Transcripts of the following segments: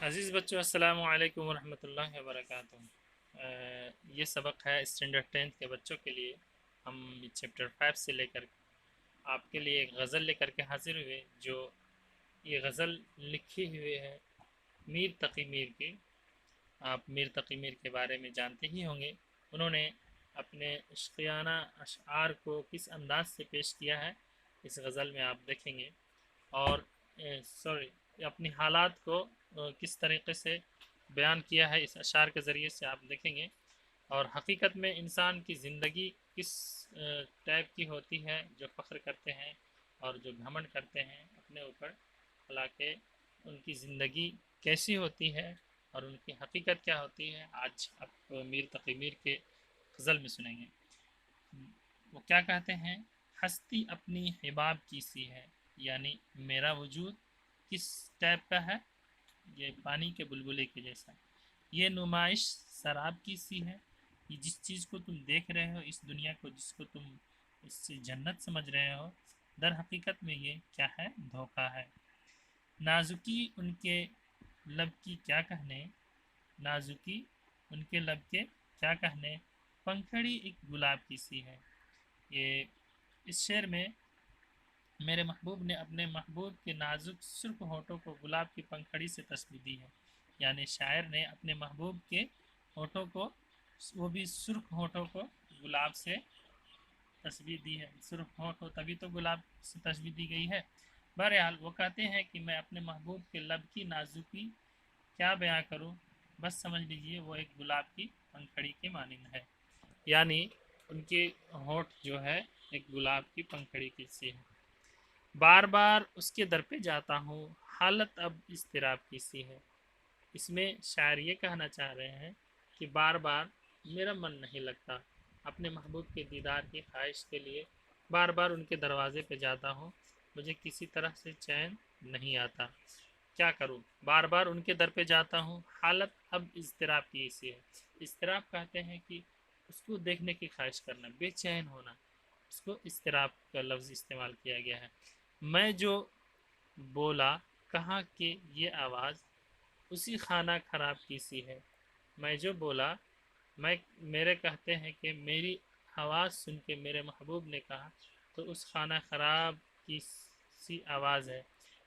عزیز بچوں، السلام علیکم ورحمۃ اللہ وبرکاتہ۔ یہ سبق ہے اسٹینڈرڈ 10 کے بچوں کے لیے۔ ہم چیپٹر 5 سے لے کر آپ کے لیے ایک غزل لے کر کے حاضر ہوئے، جو یہ غزل لکھی ہوئی ہے میر تقی میر کی۔ آپ میر تقی میر کے بارے میں جانتے ہی ہوں گے۔ انہوں نے اپنے عشقیانہ اشعار کو کس انداز سے پیش کیا ہے اس غزل میں آپ دیکھیں گے، اور اپنی حالات کو کس طریقے سے بیان کیا ہے اس اشعار کے ذریعے سے آپ دیکھیں گے، اور حقیقت میں انسان کی زندگی کس ٹائپ کی ہوتی ہے، جو فخر کرتے ہیں اور جو گھمنڈ کرتے ہیں اپنے اوپر، حالانکہ ان کی زندگی کیسی ہوتی ہے اور ان کی حقیقت کیا ہوتی ہے، آج آپ میر تقی میر کے غزل میں سنیں گے۔ وہ کیا کہتے ہیں؟ ہستی اپنی حباب کی سی ہے، یعنی میرا وجود کس ٹائپ کا ہے؟ یہ پانی کے بلبلے کے جیسا۔ یہ نمائش سراب کی سی ہے، یہ جس چیز کو تم دیکھ رہے ہو، اس دنیا کو جس کو تم اس سے جنت سمجھ رہے ہو، در حقیقت میں یہ کیا ہے؟ دھوکہ ہے۔ نازکی ان کے لب کی کیا کہنے، نازکی ان کے لب کے کیا کہنے، پنکھڑی ایک گلاب کی سی ہے۔ یہ اس شعر میں میرے محبوب نے اپنے محبوب کے نازک سرخ ہونٹوں کو گلاب کی پنکھڑی سے تشبیہ دی ہے، یعنی شاعر نے اپنے محبوب کے ہونٹوں کو، وہ بھی سرخ ہونٹوں کو، گلاب سے تشبیہ دی ہے۔ سرخ ہونٹ ہو تبھی تو گلاب سے تشبیہ دی گئی ہے۔ بہرحال وہ کہتے ہیں کہ میں اپنے محبوب کے لب کی نازکی کیا بیان کروں، بس سمجھ لیجئے وہ ایک گلاب کی پنکھڑی کے مانند ہے، یعنی ان کے ہونٹ جو ہے ایک گلاب کی پنکھڑی کی سی ہے۔ بار بار اس کے در پہ جاتا ہوں، حالت اب اضطراب کی سی ہے۔ اس میں شاعر یہ کہنا چاہ رہے ہیں کہ بار بار میرا من نہیں لگتا، اپنے محبوب کے دیدار کی خواہش کے لیے بار بار ان کے دروازے پہ جاتا ہوں، مجھے کسی طرح سے چین نہیں آتا، کیا کروں؟ بار بار ان کے در پہ جاتا ہوں، حالت اب اضطراب کی سی ہے۔ اضطراب کہتے ہیں کہ اس کو دیکھنے کی خواہش کرنا، بے چین ہونا، اس کو اضطراب کا لفظ استعمال کیا گیا ہے۔ میں جو بولا کہاں کہ یہ آواز اسی خانہ خراب کی سی ہے۔ میں جو بولا، میرے کہتے ہیں کہ میری آواز سن کے میرے محبوب نے کہا تو اس خانہ خراب کی سی آواز ہے۔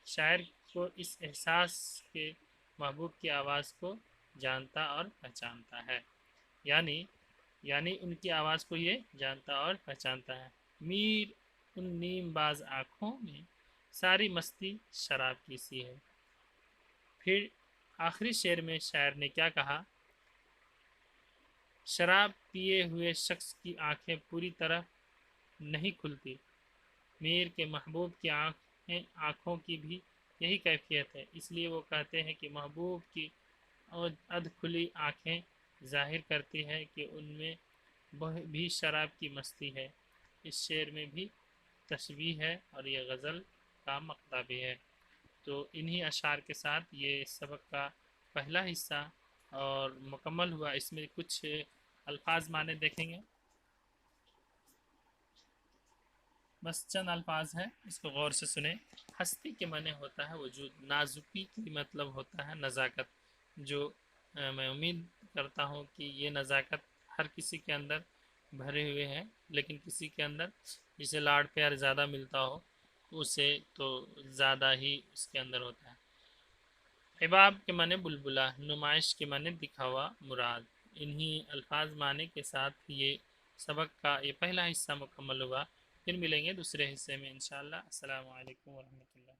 شاعر کو اس احساس کے محبوب کی آواز کو جانتا اور پہچانتا ہے، یعنی ان کی آواز کو یہ جانتا اور پہچانتا ہے۔ میر ان نیم باز آنکھوں میں ساری مستی شراب کی سی ہے۔ پھر آخری شعر میں شاعر نے کیا کہا؟ شراب پیے ہوئے شخص کی آنکھیں پوری طرح نہیں کھلتی، میر کے محبوب کی آنکھوں کی بھی یہی کیفیت ہے، اس لیے وہ کہتے ہیں کہ محبوب کی ادھ کھلی آنکھیں ظاہر کرتی ہے کہ ان میں بھی شراب کی مستی ہے۔ اس شعر میں بھی تشبیہ ہے اور یہ غزل کا مقطع بھی ہے۔ تو انہی اشعار کے ساتھ یہ سبق کا پہلا حصہ اور مکمل ہوا۔ اس میں کچھ الفاظ معنی دیکھیں گے، بس چند الفاظ ہیں، اس کو غور سے سنیں۔ ہستی کے معنی ہوتا ہے وجود، نازکی کی مطلب ہوتا ہے نزاکت، جو میں امید کرتا ہوں کہ یہ نزاکت ہر کسی کے اندر بھرے ہوئے ہیں، لیکن کسی کے اندر جسے لاڈ پیار زیادہ ملتا ہو اسے تو زیادہ ہی اس کے اندر ہوتا ہے۔ حباب کے معنی بلبلا، نمائش کے معنی دکھاوا مراد۔ انہی الفاظ معنی کے ساتھ یہ سبق کا یہ پہلا حصہ مکمل ہوا۔ پھر ملیں گے دوسرے حصے میں انشاءاللہ۔ السلام علیکم ورحمۃ اللہ۔